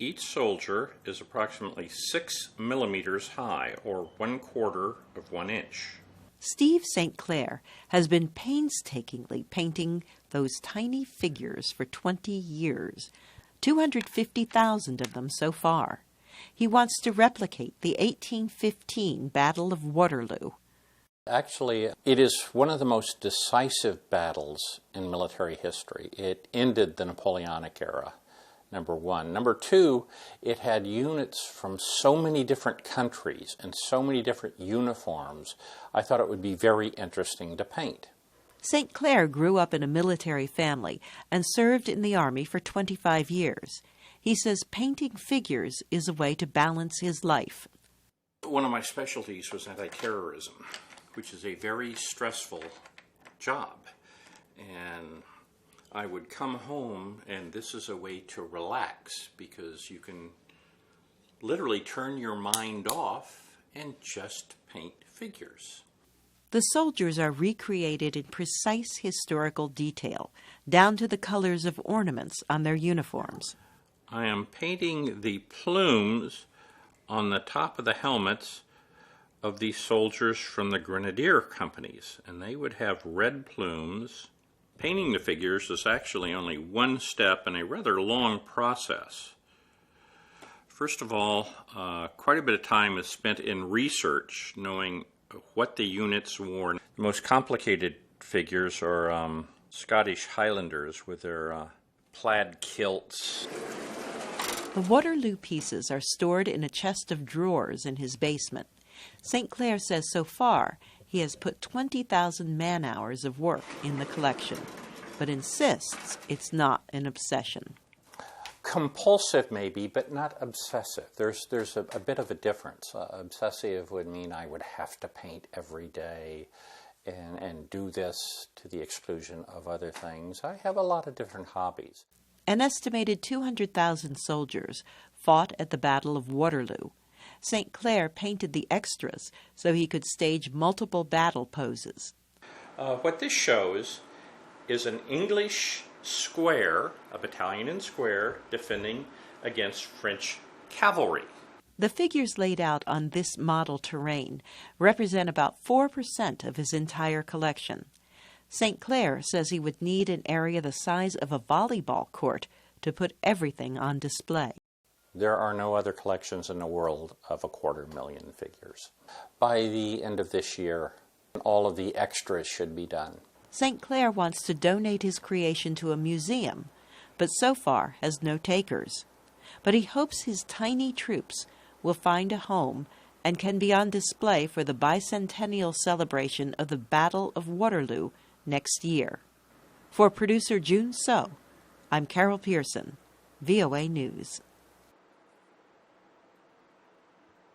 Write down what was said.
Each soldier is approximately 6 millimeters high, or 1/4 of 1 inch. Steve St. Clair has been painstakingly painting those tiny figures for 20 years, 250,000 of them so far. He wants to replicate the 1815 Battle of Waterloo. Actually, it is one of the most decisive battles in military history. It ended the Napoleonic era, number one. Number two, it had units from so many different countries and so many different uniforms. I thought it would be very interesting to paint. St. Clair grew up in a military family and served in the Army for 25 years. He says painting figures is a way to balance his life. One of my specialties was anti-terrorism, which is a very stressful job. And I would come home, and this is a way to relax, because you can literally turn your mind off and just paint figures. The soldiers are recreated in precise historical detail, down to the colors of ornaments on their uniforms. I am painting the plumes on the top of the helmets of these soldiers from the grenadier companies, and they would have red plumes. Painting the figures is actually only one step in a rather long process. First of all, quite a bit of time is spent in research, knowing what the units wore. The most complicated figures are Scottish Highlanders with their plaid kilts. The Waterloo pieces are stored in a chest of drawers in his basement. St. Clair says so far he has put 20,000 man-hours of work in the collection, but insists it's not an obsession. Compulsive maybe, but not obsessive. There's a bit of a difference. Obsessive would mean I would have to paint every day and do this to the exclusion of other things. I have a lot of different hobbies. An estimated 200,000 soldiers fought at the Battle of Waterloo. St. Clair painted the extras so he could stage multiple battle poses. What this shows is an English square, a battalion in square, defending against French cavalry. The figures laid out on this model terrain represent about 4% of his entire collection. St. Clair says he would need an area the size of a volleyball court to put everything on display. There are no other collections in the world of 250,000 figures. By the end of this year, all of the extras should be done. St. Clair wants to donate his creation to a museum, but so far has no takers. But he hopes his tiny troops will find a home and can be on display for the bicentennial celebration of the Battle of Waterloo next year. For producer June So, I'm Carol Pearson, VOA News.